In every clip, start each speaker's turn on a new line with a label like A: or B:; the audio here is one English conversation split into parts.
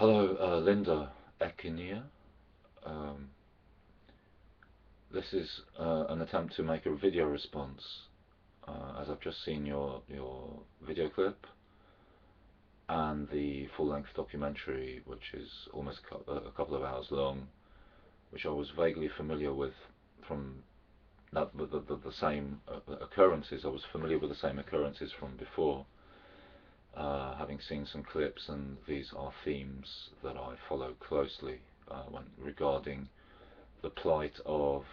A: Hello, Linda Ekennya. Um, this is an attempt to make a video response, as I've just seen your video clip and the full-length documentary, which is almost a couple of hours long, which I was vaguely familiar with from the same occurrences. I was familiar with the same occurrences from before, having seen some clips, and these are themes that I follow closely when regarding the plight of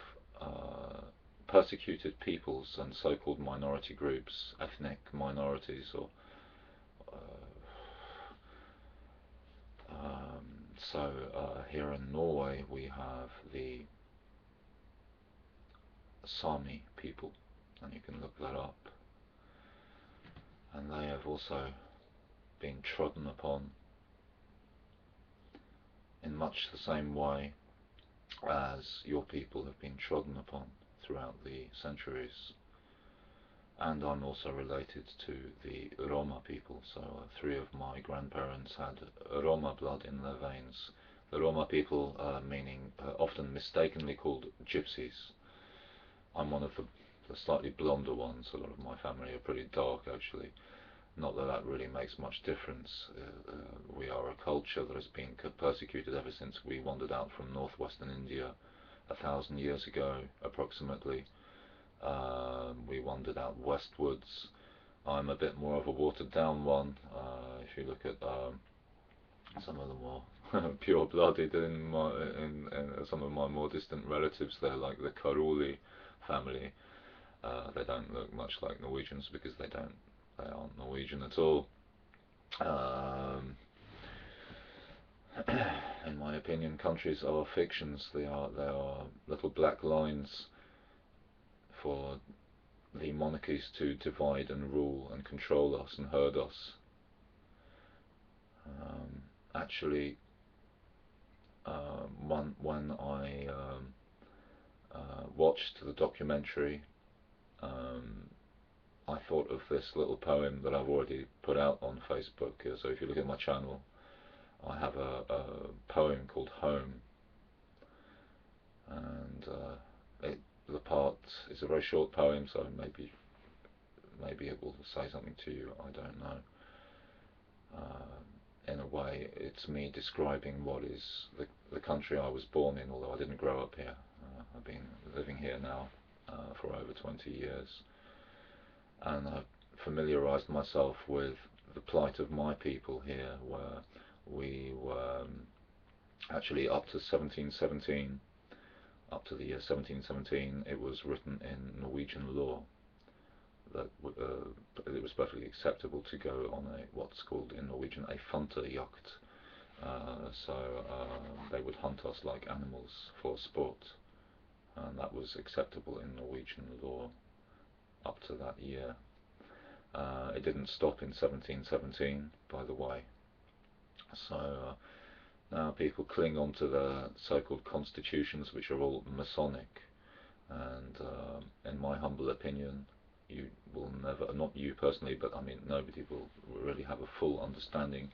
A: uh, persecuted peoples and so-called minority groups, ethnic minorities, or here in Norway we have the Sami people, and you can look that up, and they have also been trodden upon in much the same way as your people have been trodden upon throughout the centuries. And I'm also related to the Roma people, so three of my grandparents had Roma blood in their veins. The Roma people, meaning often mistakenly called gypsies. I'm one of the slightly blonder ones. A lot of my family are pretty dark, actually. Not that that really makes much difference. We are a culture that has been persecuted ever since we wandered out from northwestern India 1,000 years ago, approximately. We wandered out westwards. I'm a bit more of a watered down one. If you look at some of the more pure-blooded in some of my more distant relatives, they're like the Karoli family. They don't look much like Norwegians because they aren't Norwegian at all. Um, in my opinion, countries are fictions. They are little black lines for the monarchies to divide and rule and control us and herd us. Actually, when I watched the documentary, um, I thought of this little poem that I've already put out on Facebook. So if you look at my channel, I have a poem called Home, and the part is a very short poem, so maybe it will say something to you. I don't know. In a way, it's me describing what is the country I was born in, although I didn't grow up here. I've been living here now for over 20 years, and I've familiarized myself with the plight of my people here, where we were actually up to 1717, up to the year 1717, it was written in Norwegian law that it was perfectly acceptable to go on what's called in Norwegian a funterjakt. They would hunt us like animals for sport, and that was acceptable in Norwegian law up to that year. It didn't stop in 1717, by the way. Now people cling on to the so-called constitutions, which are all Masonic, and in my humble opinion, you will never, not you personally, but I mean nobody will really have a full understanding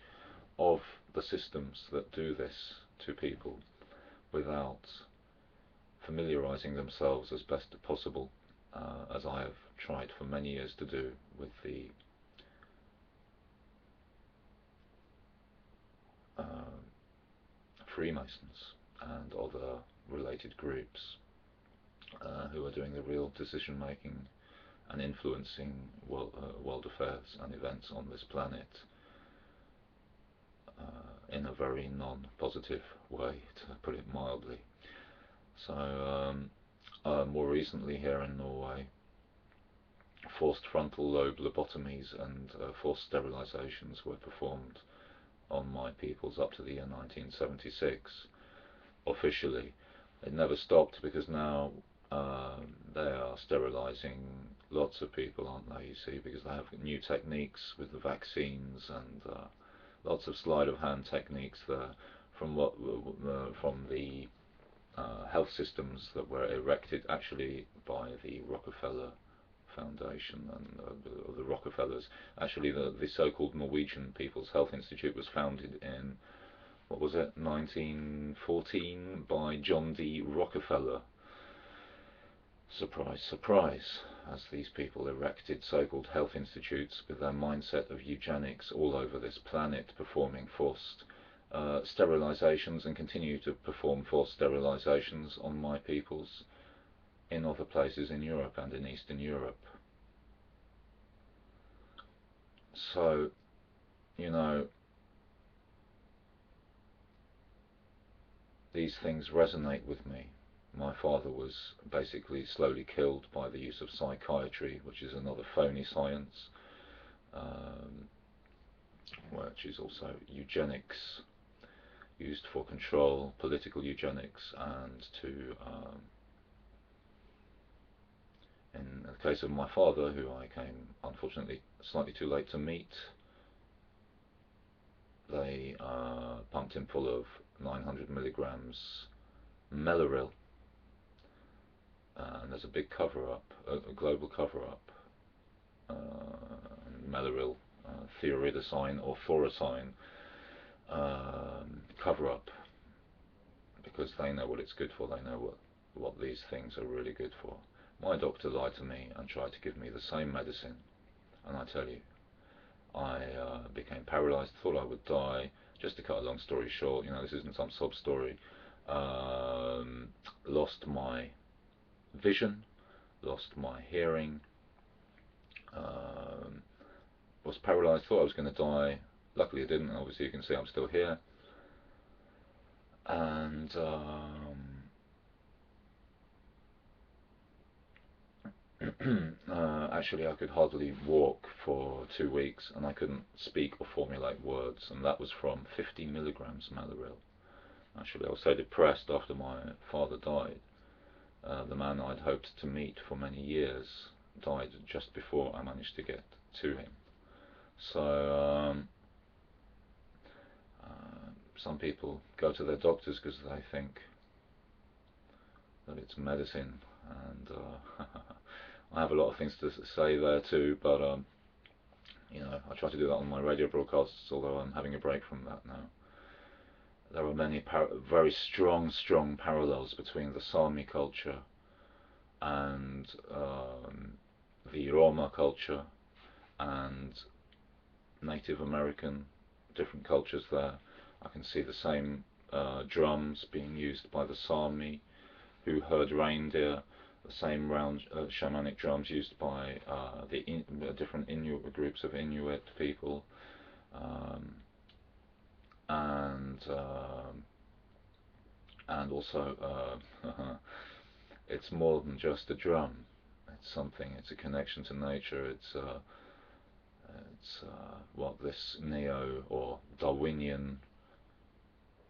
A: of the systems that do this to people without familiarizing themselves as best possible, as I have tried for many years to do with the Freemasons and other related groups who are doing the real decision making and influencing world affairs and events on this planet in a very non-positive way, to put it mildly. More recently here in Norway, forced frontal lobe lobotomies and forced sterilizations were performed on my peoples up to the year 1976, officially. It never stopped because now they are sterilizing lots of people, aren't they, you see, because they have new techniques with the vaccines and lots of sleight of hand techniques there from the health systems that were erected actually by the Rockefeller Foundation and the Rockefellers. Actually, the so-called Norwegian People's Health Institute was founded in what was it, 1914, by John D. Rockefeller. Surprise, surprise, as these people erected so-called health institutes with their mindset of eugenics all over this planet, performing forced sterilizations, and continue to perform forced sterilizations on my peoples in other places in Europe and in Eastern Europe. So, you know, these things resonate with me. My father was basically slowly killed by the use of psychiatry, which is another phony science, um, which is also eugenics, used for control, political eugenics, and to, in the case of my father, who I came unfortunately slightly too late to meet, they pumped him full of 900 milligrams Meloril, and there's a big cover-up, a global cover-up. Meloril, thioridazine or thorazine cover-up, because they know what it's good for. They know what these things are really good for. My doctor lied to me and tried to give me the same medicine, and I tell you, I became paralyzed, thought I would die. Just to cut a long story short, this isn't some sob story. Lost my vision, lost my hearing, was paralyzed, thought I was going to die. Luckily I didn't, and obviously you can see I'm still here. And actually I could hardly walk for 2 weeks, and I couldn't speak or formulate words, and that was from 50 milligrams Maloril. Actually, I was so depressed after my father died. The man I'd hoped to meet for many years died just before I managed to get to him. So some people go to their doctors because they think that it's medicine, and I have a lot of things to say there too, but I try to do that on my radio broadcasts, although I'm having a break from that now. There are many very strong parallels between the Sami culture and the Roma culture and Native American, different cultures there. I can see the same drums being used by the Sami, who herd reindeer, the same shamanic drums used by the different Inuit groups of Inuit people, and also it's more than just a drum. It's something. It's a connection to nature. It's what this neo or Darwinian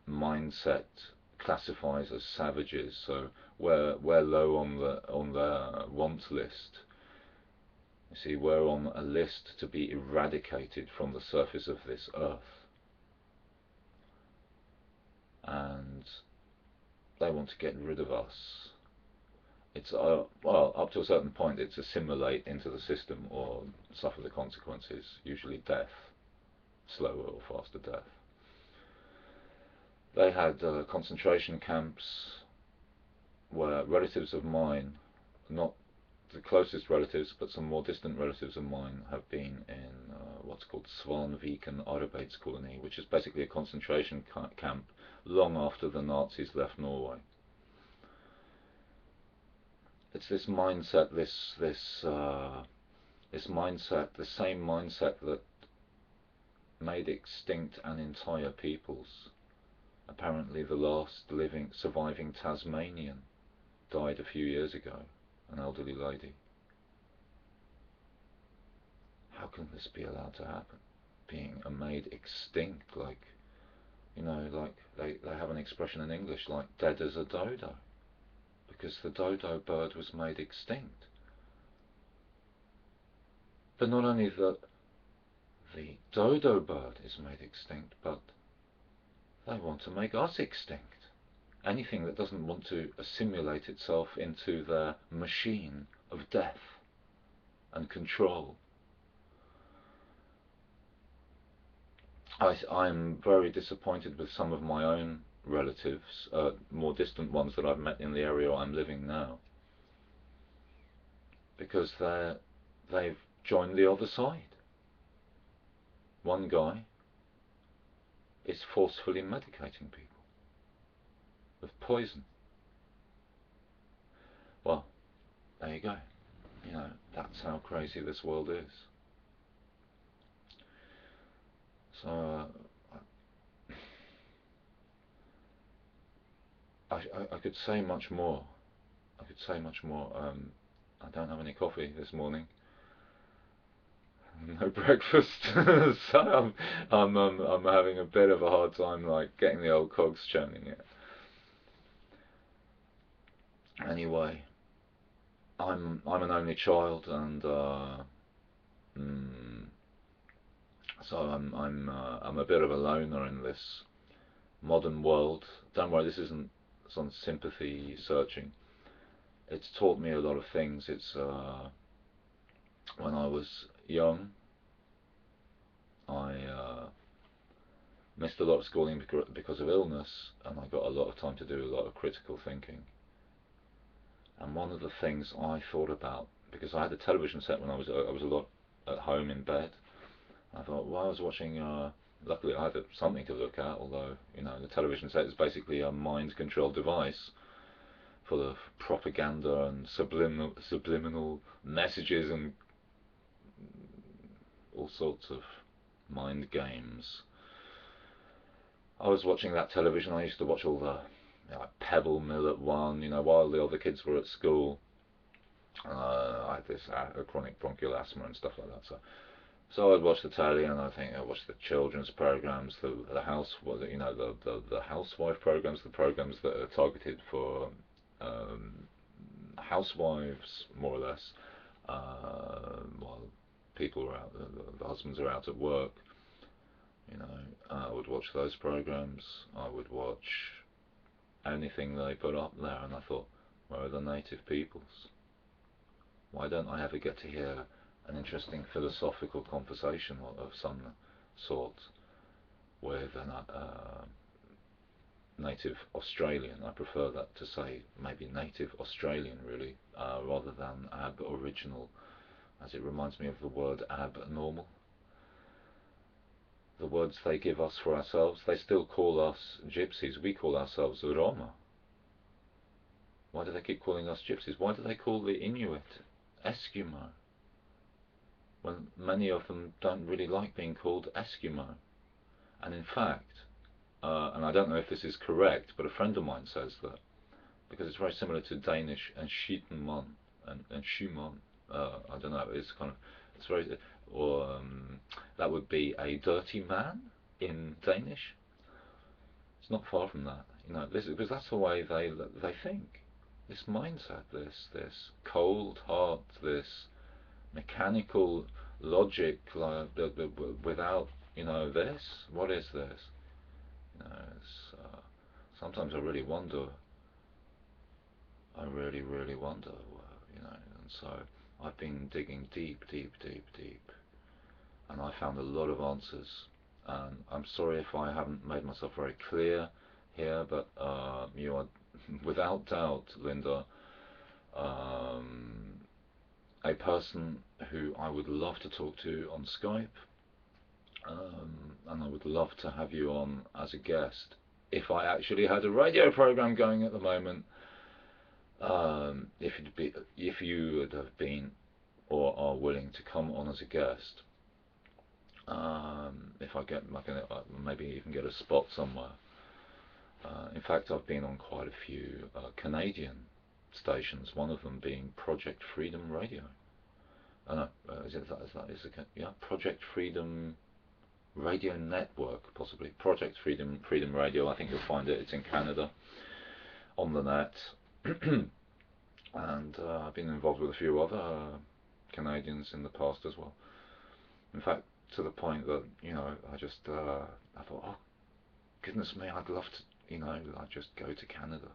A: mindset classifies as savages. So we're low on the want list. You see, we're on a list to be eradicated from the surface of this earth, and they want to get rid of us. It's well, up to a certain point, it's assimilate into the system or suffer the consequences, usually death, slower or faster death. They had concentration camps where relatives of mine, not the closest relatives, but some more distant relatives of mine, have been in what's called Svanviken Arbeidskoloni, which is basically a concentration camp long after the Nazis left Norway. It's this mindset, this mindset, the same mindset that made extinct an entire peoples. Apparently the last surviving Tasmanian died a few years ago, an elderly lady. How can this be allowed to happen? Being made extinct, like they have an expression in English like dead as a dodo, because the dodo bird was made extinct. But not only the dodo bird is made extinct, but they want to make us extinct. Anything that doesn't want to assimilate itself into their machine of death and control. I'm very disappointed with some of my own relatives, more distant ones that I've met in the area I'm living now, because they've joined the other side. One guy is forcefully medicating people with poison. Well, there you go. That's how crazy this world is. So I could say much more. I could say much more. I don't have any coffee this morning. No breakfast, so I'm having a bit of a hard time, like, getting the old cogs churning it. Anyway, I'm an only child, and mm, so I'm a bit of a loner in this modern world. Don't worry, this isn't some sympathy searching. It's taught me a lot of things. It's when I was young, I missed a lot of schooling because of illness, and I got a lot of time to do a lot of critical thinking. And one of the things I thought about, because I had a television set when I was a lot at home in bed. I thought, while I was watching, luckily I had something to look at. Although the television set is basically a mind-controlled device full of propaganda and subliminal messages and all sorts of mind games. I was watching that television. I used to watch all the like Pebble Mill at 1, while the other kids were at school. I had this chronic bronchial asthma and stuff like that. So I'd watch the telly, and I'd watch the children's programs, the house, the housewife programs, the programs that are targeted for um, housewives, more or less, while people are out, the husbands are out at work. I would watch those programs. I would watch anything they put up there, and I thought, where are the native peoples? Why don't I ever get to hear an interesting philosophical conversation of some sort with a native Australian? I prefer that to say maybe native Australian, really, rather than Aboriginal, as it reminds me of the word abnormal. The words they give us for ourselves, they still call us gypsies. We call ourselves Roma. Why do they keep calling us gypsies? Why do they call the Inuit Eskimo, when many of them don't really like being called Eskimo? And in fact, and I don't know if this is correct, but a friend of mine says that, because it's very similar to Danish and skitenmann and schumann. I don't know. It's very, or that would be a dirty man in Danish. It's not far from that, because that's the way they think. This mindset, this cold heart, this mechanical logic, like, without this. What is this? Sometimes I really wonder. I really, really wonder. And so I've been digging deep, deep, deep, deep, and I found a lot of answers. And I'm sorry if I haven't made myself very clear here, but you are, without doubt, Linda, a person who I would love to talk to on Skype, and I would love to have you on as a guest if I actually had a radio program going at the moment. If you would have been or are willing to come on as a guest, if I get maybe even get a spot somewhere. In fact, I've been on quite a few Canadian stations. One of them being Project Freedom Radio. No, yeah, Project Freedom Radio Network, possibly Project Freedom Radio. I think you'll find it. It's in Canada on the net. And I've been involved with a few other Canadians in the past as well. In fact, to the point that I thought, oh goodness me, I'd love to, I'd just go to Canada.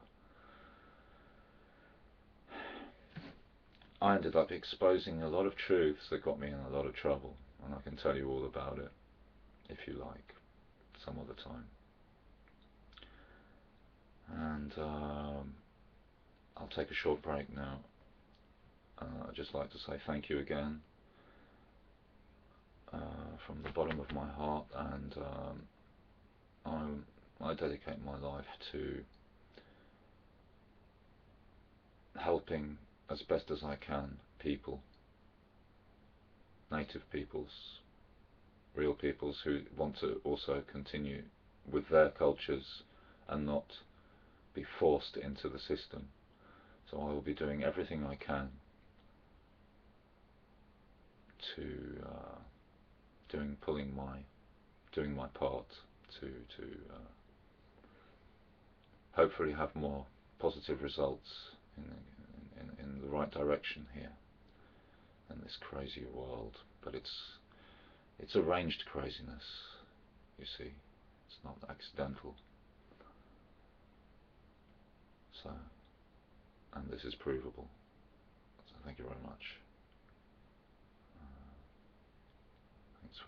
A: I ended up exposing a lot of truths that got me in a lot of trouble, and I can tell you all about it if you like. some other time. And I'll take a short break now. I'd just like to say thank you again from the bottom of my heart, and I dedicate my life to helping as best as I can people, native peoples, real peoples who want to also continue with their cultures and not be forced into the system. So I will be doing everything I can to doing my part to hopefully have more positive results in the right direction here in this crazy world. But it's arranged craziness, you see. It's not accidental. So, and this is provable. So thank you very much.